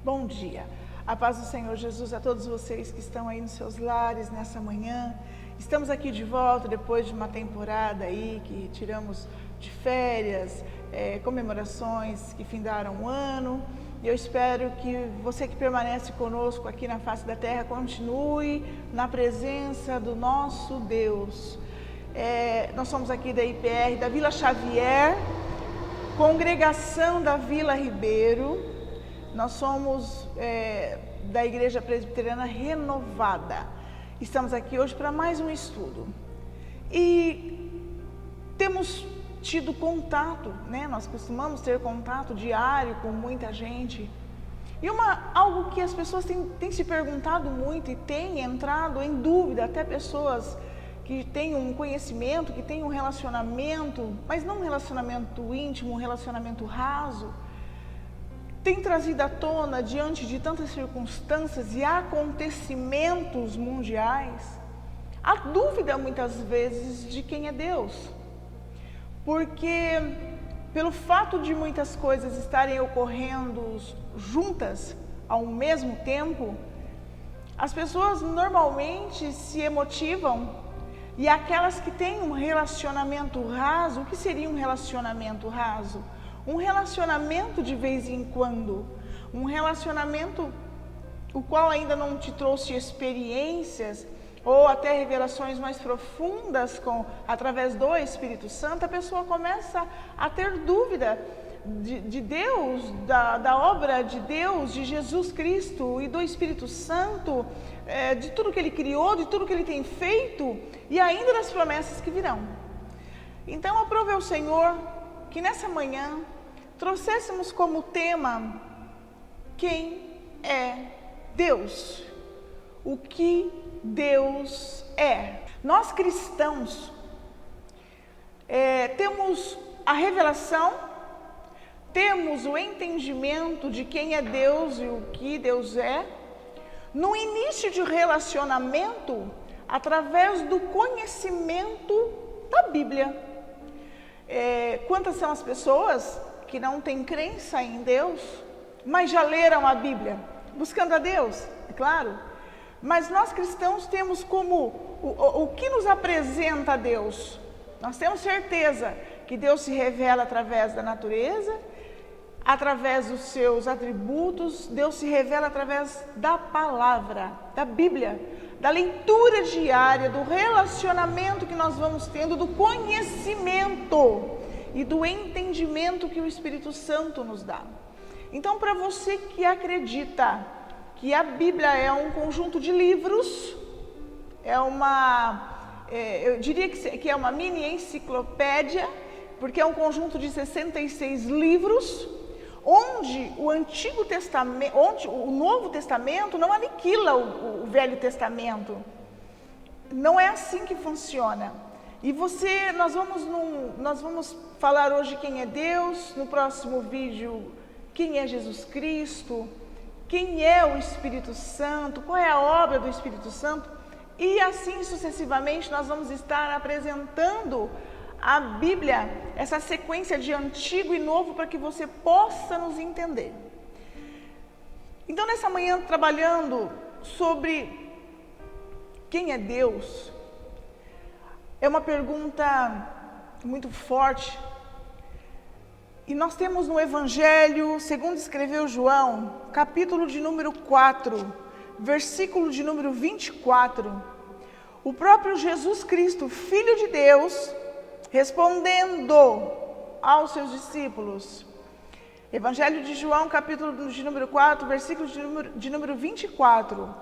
Bom dia. A paz do Senhor Jesus a todos vocês que estão aí nos seus lares nessa manhã. Estamos aqui de volta depois de uma temporada aí que tiramos de férias, comemorações que findaram o ano. E eu espero que você que permanece conosco aqui na face da terra continue na presença do nosso Deus. Nós somos aqui da IPR, da Vila Xavier, congregação da Vila Ribeiro. Nós somos da Igreja Presbiteriana Renovada. Estamos aqui hoje para mais um estudo. E temos tido contato, né? Nós costumamos ter contato diário com muita gente. E algo que as pessoas têm se perguntado muito e têm entrado em dúvida, até pessoas que têm um conhecimento, que têm um relacionamento, mas não um relacionamento íntimo, um relacionamento raso, tem trazido à tona, diante de tantas circunstâncias e acontecimentos mundiais, a dúvida muitas vezes de quem é Deus. Porque pelo fato de muitas coisas estarem ocorrendo juntas ao mesmo tempo, as pessoas normalmente se emotivam, e aquelas que têm um relacionamento raso, o que seria um relacionamento raso? Um relacionamento de vez em quando, um relacionamento o qual ainda não te trouxe experiências ou até revelações mais profundas através do Espírito Santo, a pessoa começa a ter dúvida de Deus, da obra de Deus, de Jesus Cristo e do Espírito Santo, de tudo que Ele criou, de tudo que Ele tem feito e ainda das promessas que virão. Então, aprove ao Senhor que nessa manhã trouxéssemos como tema quem é Deus, o que Deus é. Nós cristãos temos a revelação, temos o entendimento de quem é Deus e o que Deus é, no início de relacionamento, através do conhecimento da Bíblia. Quantas são as pessoas que não têm crença em Deus, mas já leram a Bíblia, buscando a Deus, é claro. Mas nós cristãos temos como o que nos apresenta a Deus. Nós temos certeza que Deus se revela através da natureza, através dos seus atributos. Deus se revela através da palavra, da Bíblia, da leitura diária, do relacionamento que nós vamos tendo, do conhecimento e do entendimento que o Espírito Santo nos dá. Então, para você que acredita que a Bíblia é um conjunto de livros, eu diria que é uma mini enciclopédia, porque é um conjunto de 66 livros, onde o Novo Testamento não aniquila o Velho Testamento. Não é assim que funciona. E nós vamos falar hoje quem é Deus, no próximo vídeo quem é Jesus Cristo, quem é o Espírito Santo, qual é a obra do Espírito Santo, e assim sucessivamente nós vamos estar apresentando a Bíblia, essa sequência de Antigo e Novo, para que você possa nos entender. Então, nessa manhã, trabalhando sobre quem é Deus, é uma pergunta muito forte. E nós temos no Evangelho, segundo escreveu João, capítulo de número 4, versículo de número 24, o próprio Jesus Cristo, Filho de Deus, respondendo aos seus discípulos. Evangelho de João, capítulo de número 4, versículo de número 24.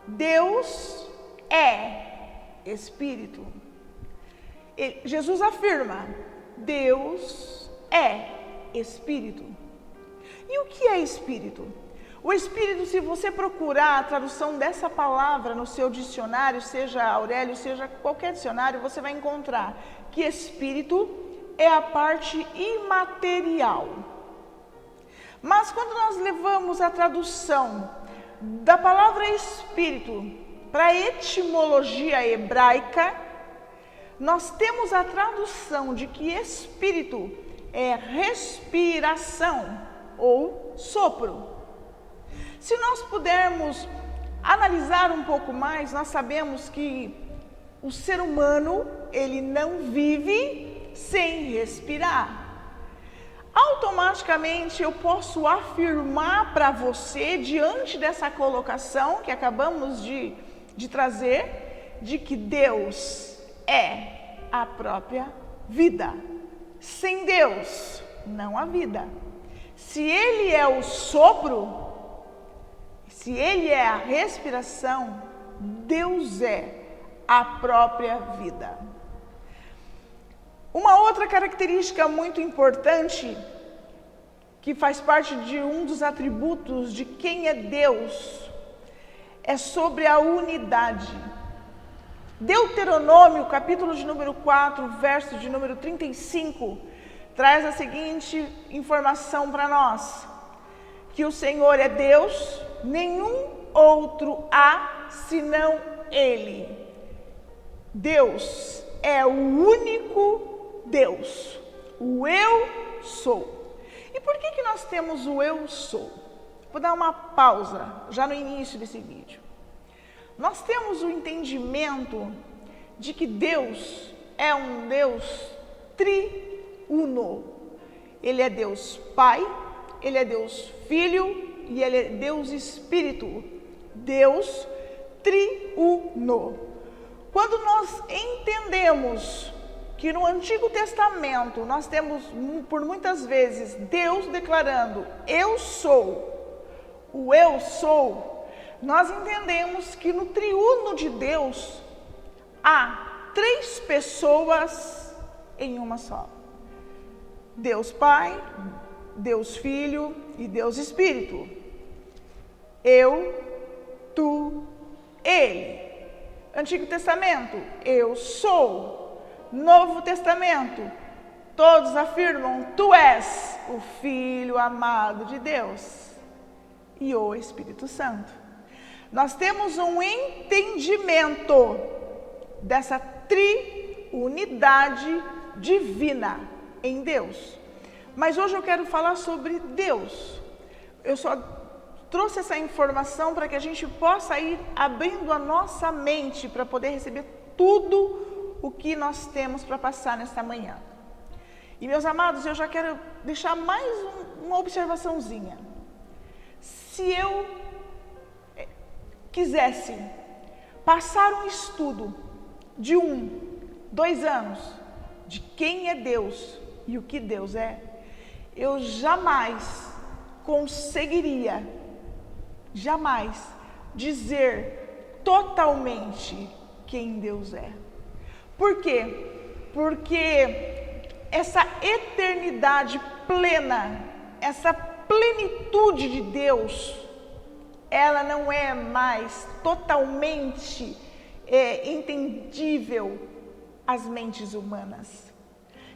Deus é Espírito. Jesus afirma, Deus é Espírito. E o que é Espírito? O Espírito, se você procurar a tradução dessa palavra no seu dicionário, seja Aurélio, seja qualquer dicionário, você vai encontrar que Espírito é a parte imaterial. Mas quando nós levamos a tradução da palavra Espírito para a etimologia hebraica, nós temos a tradução de que Espírito é respiração ou sopro. Se nós pudermos analisar um pouco mais, nós sabemos que o ser humano, ele não vive sem respirar. Automaticamente eu posso afirmar para você, diante dessa colocação que acabamos de trazer, de que Deus é a própria vida. Sem Deus, não há vida. Se Ele é o sopro, se Ele é a respiração, Deus é a própria vida. Uma outra característica muito importante, que faz parte de um dos atributos de quem é Deus, é sobre a unidade. Deuteronômio, capítulo de número 4, verso de número 35, traz a seguinte informação para nós: que o Senhor é Deus, nenhum outro há senão Ele. Deus é o único Deus, o eu sou. E por que nós temos o eu sou? Vou dar uma pausa já no início desse vídeo. Nós temos o entendimento de que Deus é um Deus triuno. Ele é Deus Pai, Ele é Deus Filho e Ele é Deus Espírito. Deus triuno. Quando nós entendemos que no Antigo Testamento nós temos por muitas vezes Deus declarando eu sou, o eu sou, nós entendemos que no triuno de Deus há 3 pessoas em uma só: Deus Pai, Deus Filho e Deus Espírito. Eu, tu, Ele. Antigo Testamento, eu sou. Novo Testamento, todos afirmam, tu és o Filho amado de Deus e o Espírito Santo. Nós temos um entendimento dessa triunidade divina em Deus. Mas hoje eu quero falar sobre Deus. Eu só trouxe essa informação para que a gente possa ir abrindo a nossa mente para poder receber tudo o que nós temos para passar nesta manhã. E meus amados, eu já quero deixar mais uma observaçãozinha. Se eu quisesse passar um estudo de 2 anos de quem é Deus e o que Deus é, eu jamais conseguiria, dizer totalmente quem Deus é. Por quê? Porque essa eternidade plena, essa plenitude de Deus, ela não é mais totalmente entendível às mentes humanas.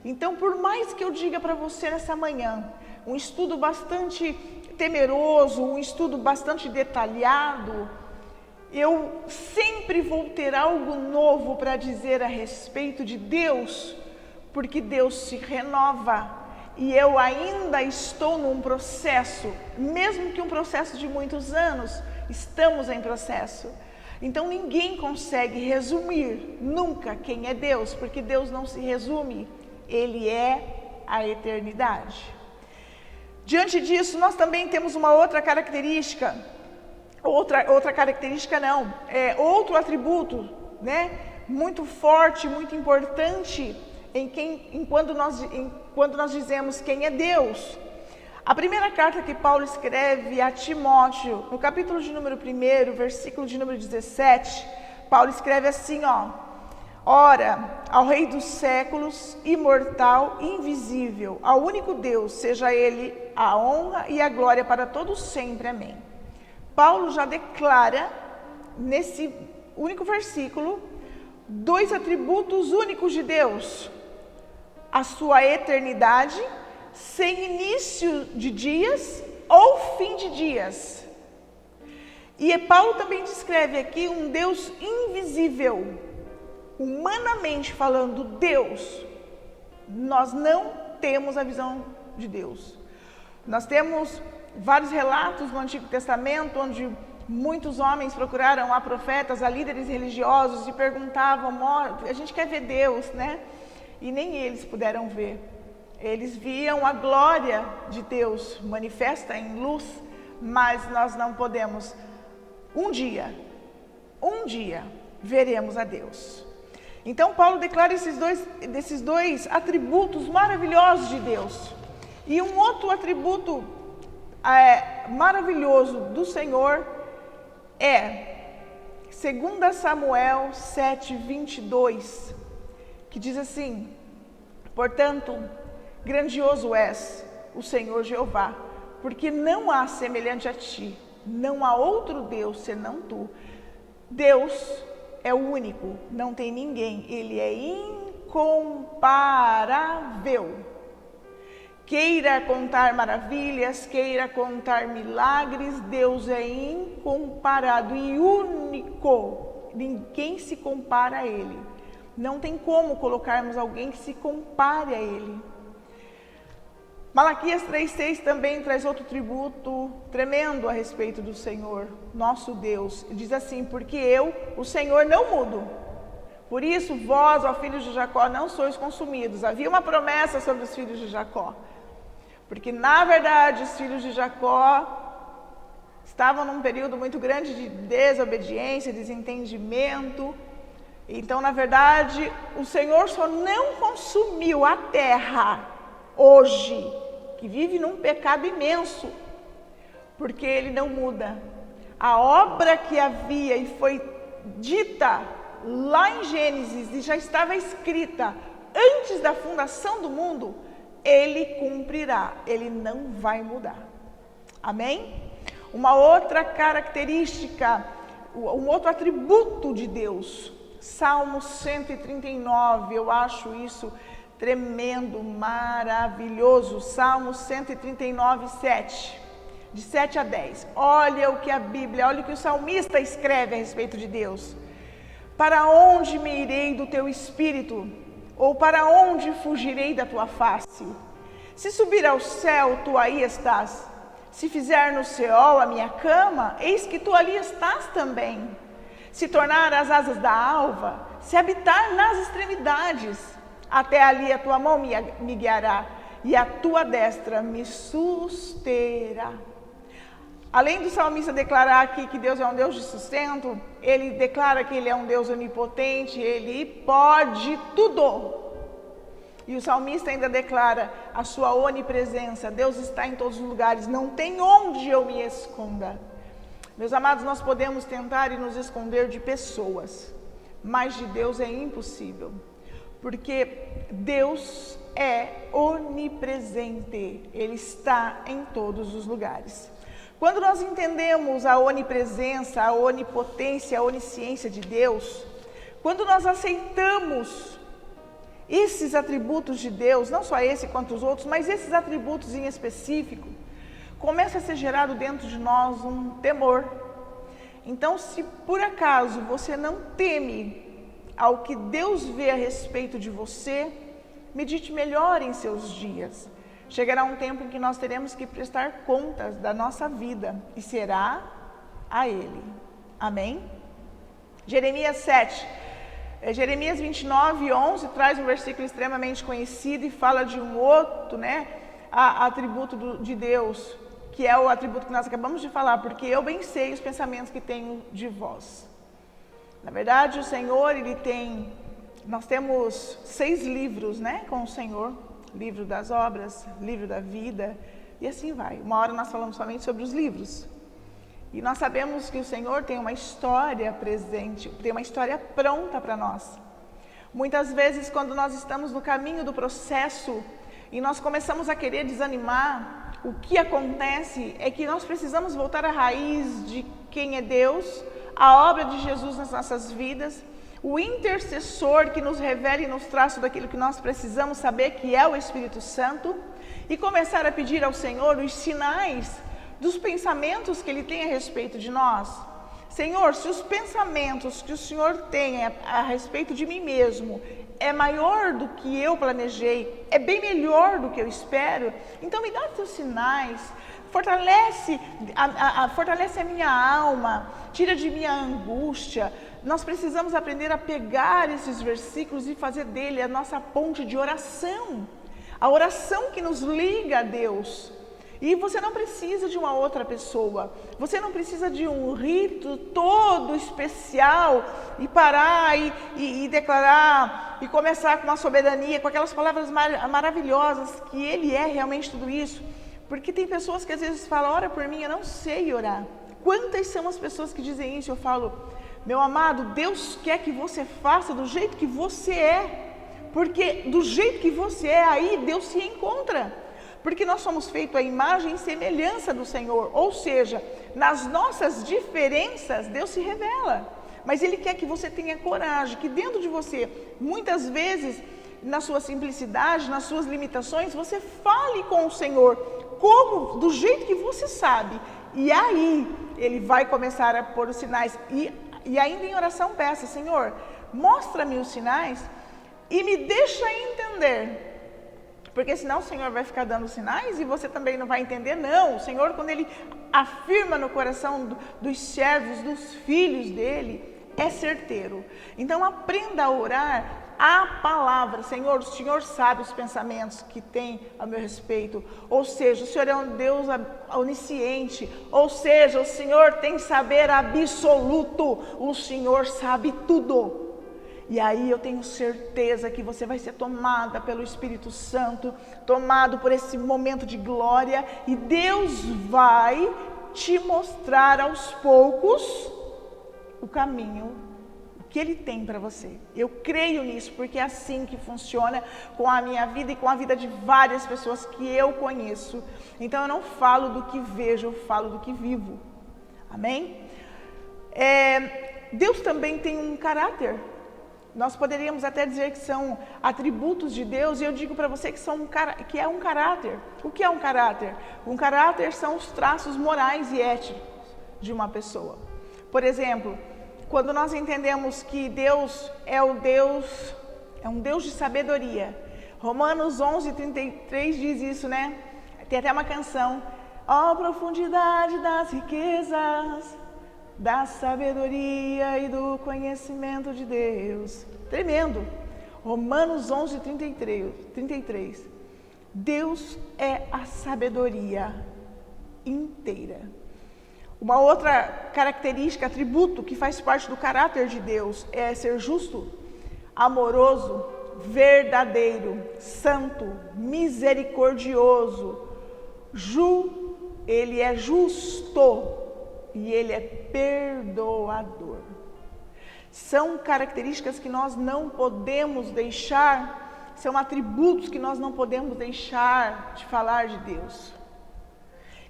Então, por mais que eu diga para você nessa manhã, um estudo bastante temeroso, um estudo bastante detalhado, eu sempre vou ter algo novo para dizer a respeito de Deus, porque Deus se renova e eu ainda estou num processo, mesmo que um processo de muitos anos, estamos em processo. Então ninguém consegue resumir nunca quem é Deus, porque Deus não se resume, Ele é a eternidade. Diante disso, nós também temos uma outra característica, outro atributo, né, muito forte, muito importante quando nós dizemos quem é Deus. A primeira carta que Paulo escreve a Timóteo, no capítulo de número 1, versículo de número 17, Paulo escreve assim, ora, ao Rei dos séculos, imortal e invisível, ao único Deus, seja Ele a honra e a glória para todos sempre. Amém. Paulo já declara, nesse único versículo, 2 atributos únicos de Deus: a sua eternidade, sem início de dias ou fim de dias. E Paulo também descreve aqui um Deus invisível. Humanamente falando, Deus, nós não temos a visão de Deus. Nós temos vários relatos no Antigo Testamento, onde muitos homens procuraram a profetas, a líderes religiosos e perguntavam, a gente quer ver Deus, né? E nem eles puderam ver. Eles viam a glória de Deus manifesta em luz, mas nós não podemos. Um dia, veremos a Deus. Então Paulo declara esses dois atributos maravilhosos de Deus. E um outro atributo maravilhoso do Senhor é 2 Samuel 7:22, que diz assim: portanto, grandioso és o Senhor Jeová, porque não há semelhante a ti, não há outro Deus senão tu. Deus é o único, não tem ninguém, ele é incomparável. Queira contar maravilhas, queira contar milagres, Deus é incomparado e único. Ninguém se compara a Ele. Não tem como colocarmos alguém que se compare a Ele. Malaquias 3:6 também traz outro tributo tremendo a respeito do Senhor, nosso Deus. Diz assim: porque eu, o Senhor, não mudo. Por isso, vós, ó filhos de Jacó, não sois consumidos. Havia uma promessa sobre os filhos de Jacó. Porque, na verdade, os filhos de Jacó estavam num período muito grande de desobediência, desentendimento. Então, na verdade, o Senhor só não consumiu a terra hoje, que vive num pecado imenso, porque Ele não muda. A obra que havia e foi dita lá em Gênesis e já estava escrita antes da fundação do mundo, Ele cumprirá, Ele não vai mudar. Amém? Uma outra característica, um outro atributo de Deus, Salmo 139, eu acho isso tremendo, maravilhoso. Salmo 139, 7, de 7 a 10. Olha o que a Bíblia, olha o que o salmista escreve a respeito de Deus. Para onde me irei do teu espírito? Ou para onde fugirei da tua face? Se subir ao céu, tu aí estás. Se fizer no Seol a minha cama, eis que tu ali estás também. Se tornar as asas da alva, se habitar nas extremidades, até ali a tua mão me guiará e a tua destra me susterá. Além do salmista declarar aqui que Deus é um Deus de sustento, ele declara que Ele é um Deus onipotente, Ele pode tudo. E o salmista ainda declara a sua onipresença, Deus está em todos os lugares, não tem onde eu me esconda. Meus amados, nós podemos tentar e nos esconder de pessoas, mas de Deus é impossível, porque Deus é onipresente, Ele está em todos os lugares. Quando nós entendemos a onipresença, a onipotência, a onisciência de Deus, quando nós aceitamos esses atributos de Deus, não só esse quanto os outros, mas esses atributos em específico, começa a ser gerado dentro de nós um temor. Então, se por acaso você não teme ao que Deus vê a respeito de você, medite melhor em seus dias. Chegará um tempo em que nós teremos que prestar contas da nossa vida, e será a Ele. Amém? Jeremias 7. Jeremias 29:11 traz um versículo extremamente conhecido e fala de um outro, atributo de Deus, que é o atributo que nós acabamos de falar, porque eu bem sei os pensamentos que tenho de vós. Na verdade, o Senhor, nós temos 6 livros, com o Senhor, livro das obras, livro da vida, e assim vai. Uma hora nós falamos somente sobre os livros. E nós sabemos que o Senhor tem uma história presente, tem uma história pronta para nós. Muitas vezes, quando nós estamos no caminho do processo e nós começamos a querer desanimar, o que acontece é que nós precisamos voltar à raiz de quem é Deus, a obra de Jesus nas nossas vidas, o intercessor que nos revela e nos traz tudo aquilo que nós precisamos saber, que é o Espírito Santo, e começar a pedir ao Senhor os sinais dos pensamentos que Ele tem a respeito de nós. Senhor, se os pensamentos que o Senhor tem a respeito de mim mesmo é maior do que eu planejei, é bem melhor do que eu espero, então me dá os teus sinais, fortalece a minha alma, tira de mim a angústia. Nós precisamos aprender a pegar esses versículos e fazer dele a nossa ponte de oração. A oração que nos liga a Deus. E você não precisa de uma outra pessoa, você não precisa de um rito todo especial e parar e declarar e começar com uma soberania, com aquelas palavras maravilhosas, que Ele é realmente tudo isso. Porque tem pessoas que às vezes falam, ora por mim, eu não sei orar. Quantas são as pessoas que dizem isso? Eu falo, meu amado, Deus quer que você faça do jeito que você é, porque do jeito que você é, aí Deus se encontra. Porque nós somos feitos à imagem e semelhança do Senhor, ou seja, nas nossas diferenças Deus se revela, mas Ele quer que você tenha coragem, que dentro de você, muitas vezes, na sua simplicidade, nas suas limitações, você fale com o Senhor, como, do jeito que você sabe, e aí Ele vai começar a pôr os sinais, e ainda em oração peça, Senhor, mostra-me os sinais e me deixa entender. Porque senão o Senhor vai ficar dando sinais e você também não vai entender. Não, o Senhor, quando Ele afirma no coração dos servos, dos filhos dEle, é certeiro. Então aprenda a orar a palavra. Senhor, o Senhor sabe os pensamentos que tem a meu respeito. Ou seja, o Senhor é um Deus onisciente. Ou seja, o Senhor tem saber absoluto. O Senhor sabe tudo. E aí eu tenho certeza que você vai ser tomada pelo Espírito Santo, tomado por esse momento de glória, e Deus vai te mostrar aos poucos o caminho, o que Ele tem para você. Eu creio nisso, porque é assim que funciona com a minha vida e com a vida de várias pessoas que eu conheço. Então eu não falo do que vejo, eu falo do que vivo. Amém? Deus também tem um caráter. Nós poderíamos até dizer que são atributos de Deus, e eu digo para você que é um caráter. O que é um caráter? Um caráter são os traços morais e éticos de uma pessoa. Por exemplo, quando nós entendemos que Deus é um Deus de sabedoria. Romanos 11:33 diz isso, né? Tem até uma canção. Ó profundidade das riquezas, da sabedoria e do conhecimento de Deus. Tremendo. Romanos 11:33. Deus é a sabedoria inteira. Uma outra característica, atributo que faz parte do caráter de Deus é ser justo, amoroso, verdadeiro, santo, misericordioso. Ele é justo. E Ele é perdoador. São características que nós não podemos deixar, são atributos que nós não podemos deixar de falar de Deus.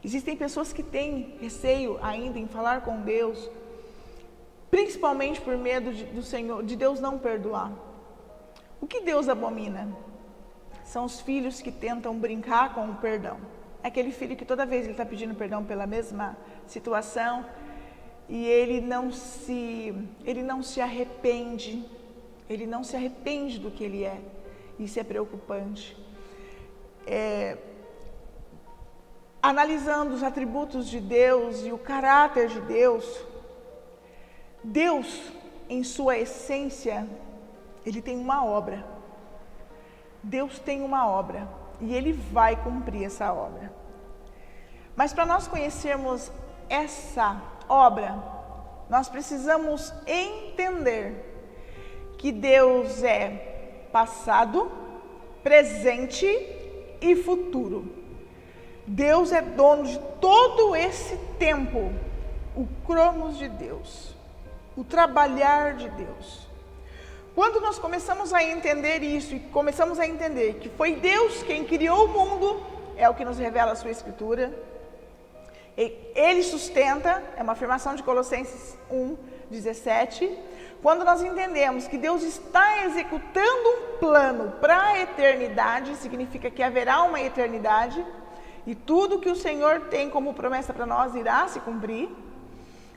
Existem pessoas que têm receio ainda em falar com Deus, principalmente por medo de Deus não perdoar. O que Deus abomina? São os filhos que tentam brincar com o perdão. Aquele filho que toda vez ele está pedindo perdão pela mesma situação e ele não se arrepende, do que ele é. Isso é preocupante. Analisando os atributos de Deus e o caráter de Deus, Deus, em sua essência, Ele tem uma obra. Deus tem uma obra. E Ele vai cumprir essa obra. Mas para nós conhecermos essa obra, nós precisamos entender que Deus é passado, presente e futuro. Deus é dono de todo esse tempo, o cronos de Deus, o trabalhar de Deus. Quando nós começamos a entender isso e começamos a entender que foi Deus quem criou o mundo, é o que nos revela a sua Escritura. Ele sustenta, é uma afirmação de Colossenses 1:17. Quando nós entendemos que Deus está executando um plano para a eternidade, significa que haverá uma eternidade, e tudo que o Senhor tem como promessa para nós irá se cumprir.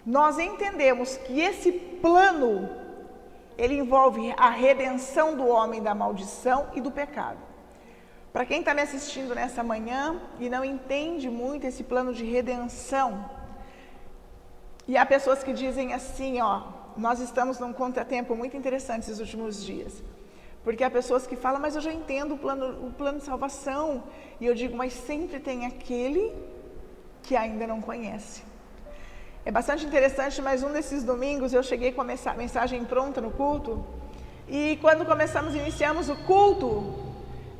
Nós entendemos que esse plano ele envolve a redenção do homem da maldição e do pecado. Para quem está me assistindo nessa manhã e não entende muito esse plano de redenção, e há pessoas que dizem assim, ó, nós estamos num contratempo muito interessante esses últimos dias. Porque há pessoas que falam, mas eu já entendo o plano de salvação. E eu digo, mas sempre tem aquele que ainda não conhece. É bastante interessante, mas um desses domingos eu cheguei com a mensagem pronta no culto. E quando iniciamos o culto,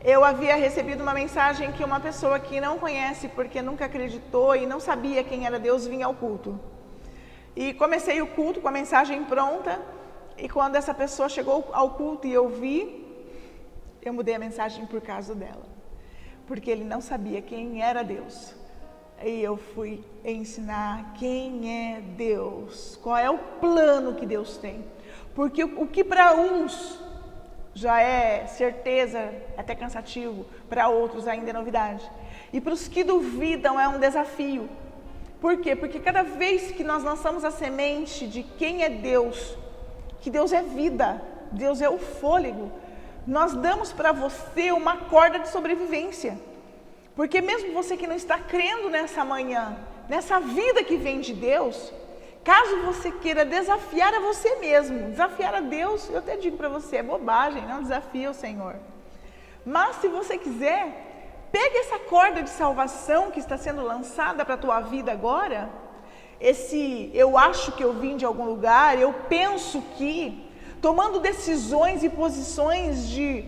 eu havia recebido uma mensagem que uma pessoa que não conhece, porque nunca acreditou e não sabia quem era Deus, vinha ao culto. E comecei o culto com a mensagem pronta. E quando essa pessoa chegou ao culto e eu vi, eu mudei a mensagem por causa dela. Porque ele não sabia quem era Deus. E eu fui ensinar quem é Deus, qual é o plano que Deus tem. Porque o que para uns já é certeza, até cansativo, para outros ainda é novidade. E para os que duvidam é um desafio. Por quê? Porque cada vez que nós lançamos a semente de quem é Deus, que Deus é vida, Deus é o fôlego, nós damos para você uma corda de sobrevivência. Porque mesmo você que não está crendo nessa manhã, nessa vida que vem de Deus, caso você queira desafiar a você mesmo, desafiar a Deus, eu até digo para você, é bobagem, não desafia o Senhor. Mas se você quiser, pegue essa corda de salvação que está sendo lançada para a tua vida agora, eu acho que eu vim de algum lugar, eu penso que, tomando decisões e posições de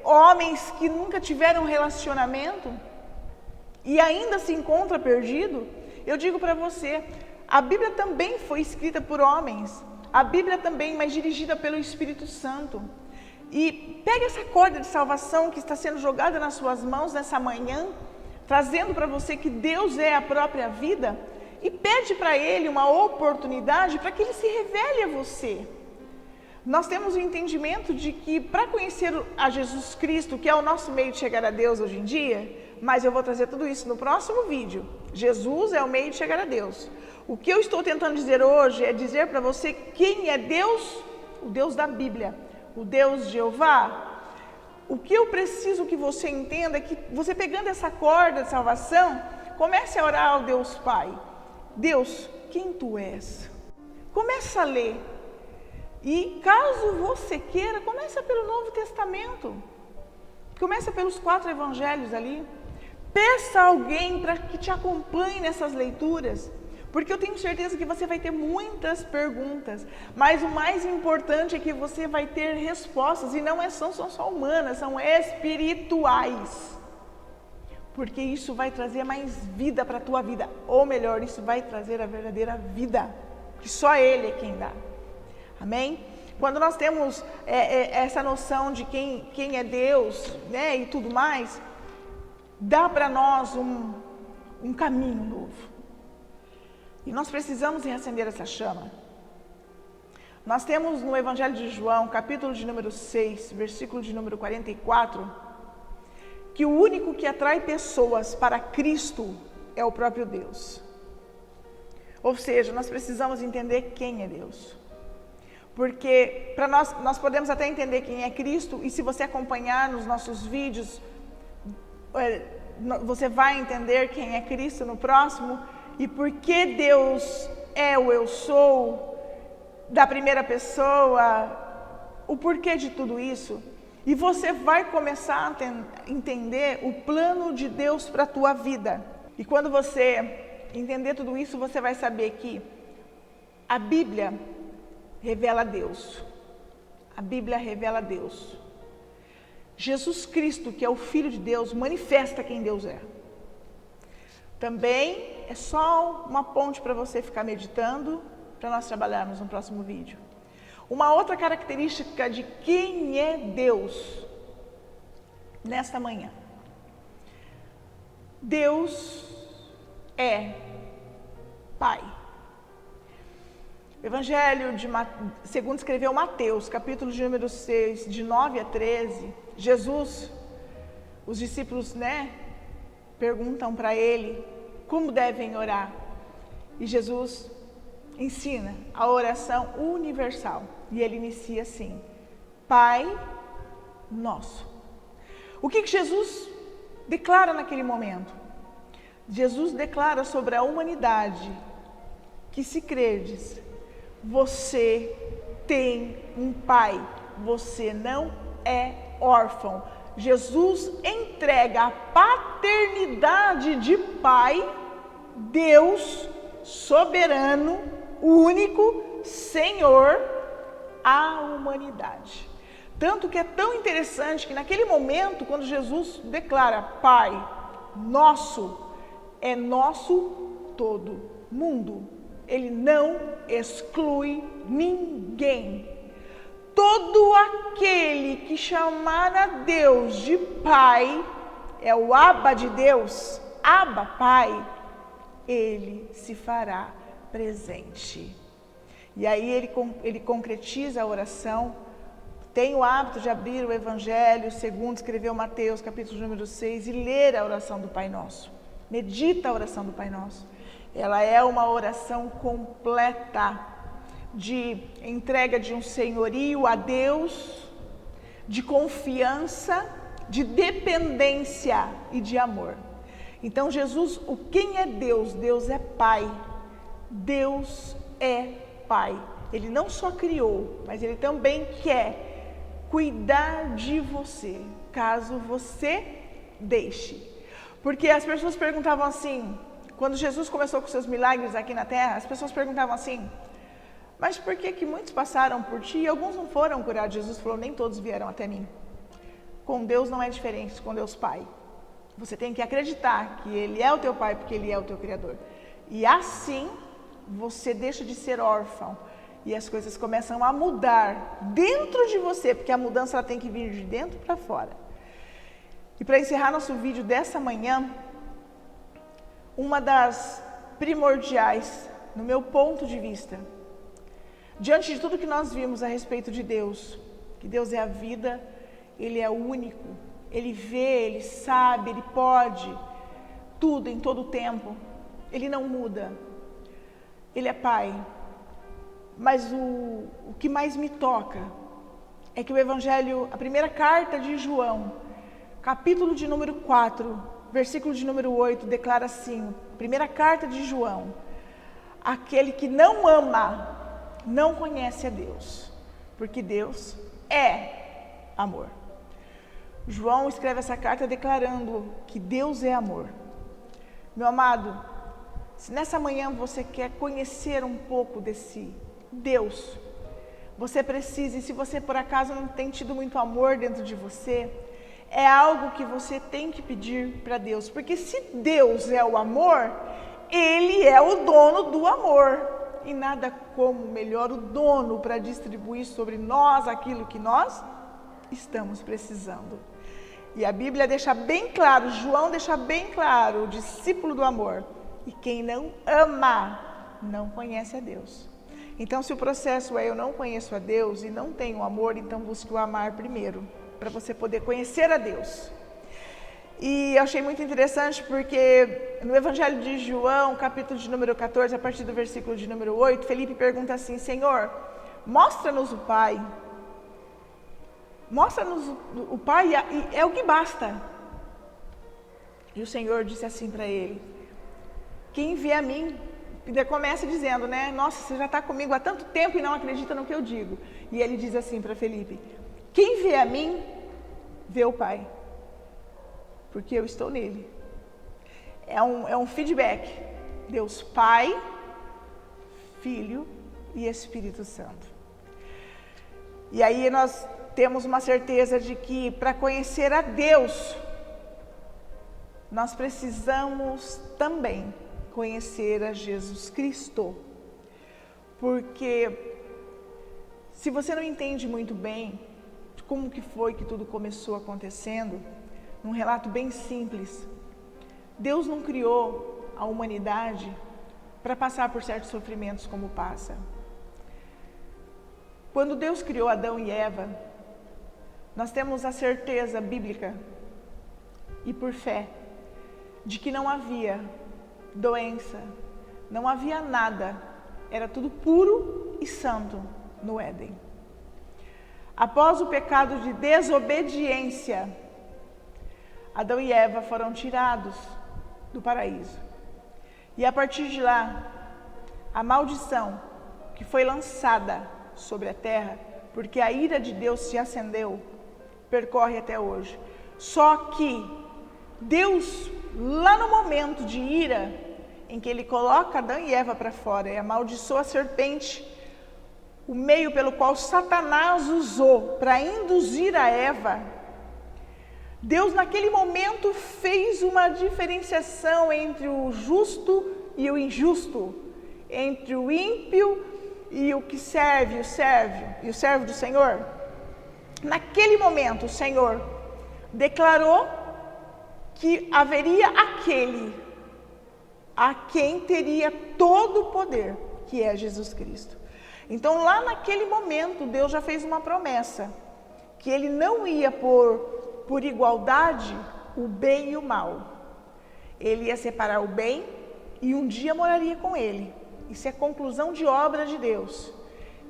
homens que nunca tiveram relacionamento e ainda se encontra perdido, eu digo para você, a Bíblia também foi escrita por homens, a Bíblia também, mas dirigida pelo Espírito Santo. E pega essa corda de salvação que está sendo jogada nas suas mãos nessa manhã, trazendo para você que Deus é a própria vida, e pede para Ele uma oportunidade para que Ele se revele a você. Nós temos o entendimento de que para conhecer a Jesus Cristo, que é o nosso meio de chegar a Deus hoje em dia, mas eu vou trazer tudo isso no próximo vídeo. Jesus é o meio de chegar a Deus. O que eu estou tentando dizer hoje é dizer para você quem é Deus, o Deus da Bíblia, o Deus de Jeová. O que eu preciso que você entenda é que você pegando essa corda de salvação, comece a orar ao Deus Pai. Deus, quem Tu és? Comece a ler. E caso você queira, começa pelo Novo Testamento. Começa pelos 4 evangelhos ali. Peça a alguém para que te acompanhe nessas leituras. Porque eu tenho certeza que você vai ter muitas perguntas. Mas o mais importante é que você vai ter respostas. E não são só humanas, são espirituais. Porque isso vai trazer mais vida para a tua vida. Ou melhor, isso vai trazer a verdadeira vida. Que só Ele é quem dá. Amém? Quando nós temos essa noção de quem é Deus, né, e tudo mais, dá para nós um caminho novo. E nós precisamos reacender essa chama. Nós temos no Evangelho de João, capítulo de número 6, versículo de número 44, que o único que atrai pessoas para Cristo é o próprio Deus. Ou seja, nós precisamos entender quem é Deus. Porque para nós podemos até entender quem é Cristo, e se você acompanhar nos nossos vídeos, você vai entender quem é Cristo no próximo, e por que Deus é o eu sou, da primeira pessoa, o porquê de tudo isso. E você vai começar a entender o plano de Deus para a tua vida. E quando você entender tudo isso, você vai saber que a Bíblia revela Deus. A Bíblia revela Deus. Jesus Cristo, que é o Filho de Deus, manifesta quem Deus é. Também é só uma ponte para você ficar meditando, para nós trabalharmos no próximo vídeo. Uma outra característica de quem é Deus, nesta manhã. Deus é Pai. Evangelho segundo escreveu Mateus, capítulo de número 6, de 9 a 13, Jesus, os discípulos, perguntam para ele como devem orar. E Jesus ensina a oração universal. E ele inicia assim: Pai Nosso. O que Jesus declara naquele momento? Jesus declara sobre a humanidade que, se crerdes, você tem um pai, você não é órfão. Jesus entrega a paternidade de pai, Deus soberano, único, Senhor, à humanidade. Tanto que é tão interessante que naquele momento, quando Jesus declara Pai, nosso, é nosso todo mundo. Ele não exclui ninguém. Todo aquele que chamar a Deus de Pai, é o Abba de Deus, Abba, Pai, ele se fará presente. E aí ele concretiza a oração. Tem o hábito de abrir o Evangelho segundo escreveu Mateus, capítulo número 6, e ler a oração do Pai Nosso. Medita a oração do Pai Nosso. Ela é uma oração completa de entrega de um senhorio a Deus, de confiança, de dependência e de amor. Então Jesus, quem é Deus? Deus é Pai. Deus é Pai. Ele não só criou, mas Ele também quer cuidar de você, caso você deixe. Porque as pessoas perguntavam assim, quando Jesus começou com seus milagres aqui na terra, as pessoas perguntavam assim, mas por que muitos passaram por ti e alguns não foram curados? Jesus falou, nem todos vieram até mim. Com Deus não é diferente, com Deus Pai. Você tem que acreditar que Ele é o teu Pai, porque Ele é o teu Criador. E assim, você deixa de ser órfão. E as coisas começam a mudar dentro de você, porque a mudança ela tem que vir de dentro para fora. E para encerrar nosso vídeo dessa manhã, uma das primordiais, no meu ponto de vista, diante de tudo que nós vimos a respeito de Deus, que Deus é a vida, Ele é único, Ele vê, Ele sabe, Ele pode, tudo em todo o tempo, Ele não muda, Ele é Pai. Mas o que mais me toca é que o Evangelho, a primeira carta de João, capítulo de número 4, versículo de número 8, declara assim, primeira carta de João, aquele que não ama, não conhece a Deus, porque Deus é amor. João escreve essa carta declarando que Deus é amor. Meu amado, se nessa manhã você quer conhecer um pouco desse Deus, você precisa, e se você por acaso não tem tido muito amor dentro de você, é algo que você tem que pedir para Deus, porque se Deus é o amor, Ele é o dono do amor, e nada como melhor o dono para distribuir sobre nós aquilo que nós estamos precisando. E a Bíblia deixa bem claro, João deixa bem claro, o discípulo do amor, e quem não ama, não conhece a Deus. Então, se o processo é eu não conheço a Deus e não tenho amor, então busque o amar primeiro, para você poder conhecer a Deus. E eu achei muito interessante porque no Evangelho de João, capítulo de número 14, a partir do versículo de número 8, Felipe pergunta assim, Senhor, mostra-nos o Pai. Mostra-nos o Pai e é o que basta. E o Senhor disse assim para ele, quem vê a mim, ainda começa dizendo, né? Nossa, você já está comigo há tanto tempo e não acredita no que eu digo. E ele diz assim para Felipe, quem vê a mim, vê o Pai, porque eu estou nele. É um feedback. Deus Pai, Filho e Espírito Santo. E aí nós temos uma certeza de que para conhecer a Deus, nós precisamos também conhecer a Jesus Cristo. Porque se você não entende muito bem de como que foi que tudo começou acontecendo, num relato bem simples, Deus não criou a humanidade para passar por certos sofrimentos como passa. Quando Deus criou Adão e Eva, nós temos a certeza bíblica e por fé de que não havia doença, não havia nada, era tudo puro e santo no Éden. Após o pecado de desobediência, Adão e Eva foram tirados do paraíso. E a partir de lá, a maldição que foi lançada sobre a terra, porque a ira de Deus se acendeu, percorre até hoje. Só que Deus, lá no momento de ira, em que Ele coloca Adão e Eva para fora e amaldiçoa a serpente, o meio pelo qual Satanás usou para induzir a Eva, Deus naquele momento fez uma diferenciação entre o justo e o injusto, entre o ímpio e o que serve, o servo do Senhor. Naquele momento o Senhor declarou que haveria aquele a quem teria todo o poder, que é Jesus Cristo. Então lá naquele momento Deus já fez uma promessa, que Ele não ia por igualdade o bem e o mal. Ele ia separar o bem e um dia moraria com Ele. Isso é conclusão de obra de Deus.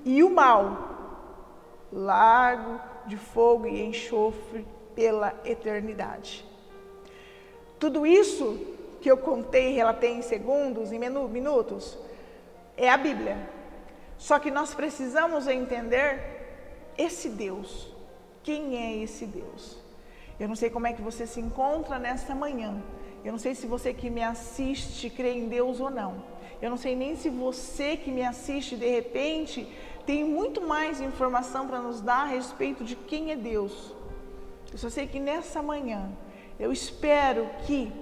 E o mal, lago de fogo e enxofre pela eternidade. Tudo isso que eu contei e relatei em segundos, em minutos, é a Bíblia. Só que nós precisamos entender esse Deus. Quem é esse Deus? Eu não sei como é que você se encontra nesta manhã. Eu não sei se você que me assiste crê em Deus ou não. Eu não sei nem se você que me assiste, de repente, tem muito mais informação para nos dar a respeito de quem é Deus. Eu só sei que nessa manhã, eu espero que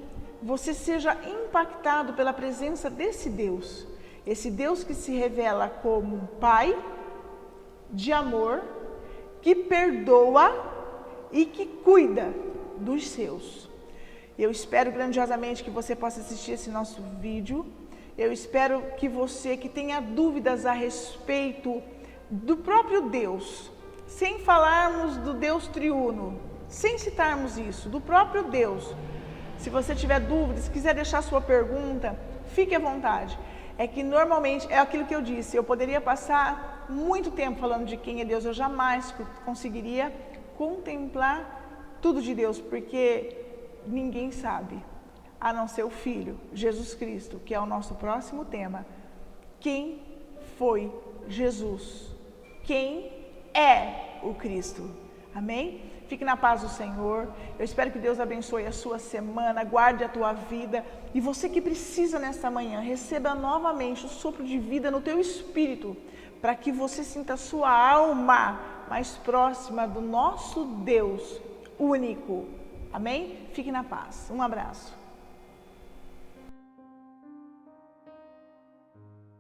você seja impactado pela presença desse Deus. Esse Deus que se revela como um Pai de amor, que perdoa e que cuida dos seus. Eu espero grandiosamente que você possa assistir esse nosso vídeo. Eu espero que você que tenha dúvidas a respeito do próprio Deus, sem falarmos do Deus triuno, sem citarmos isso, do próprio Deus. Se você tiver dúvidas, quiser deixar sua pergunta, fique à vontade. É que normalmente, é aquilo que eu disse, eu poderia passar muito tempo falando de quem é Deus, eu jamais conseguiria contemplar tudo de Deus, porque ninguém sabe, a não ser o Filho, Jesus Cristo, que é o nosso próximo tema. Quem foi Jesus? Quem é o Cristo? Amém? Fique na paz do Senhor. Eu espero que Deus abençoe a sua semana, guarde a tua vida. E você que precisa nesta manhã, receba novamente o sopro de vida no teu espírito, para que você sinta a sua alma mais próxima do nosso Deus único. Amém? Fique na paz. Um abraço.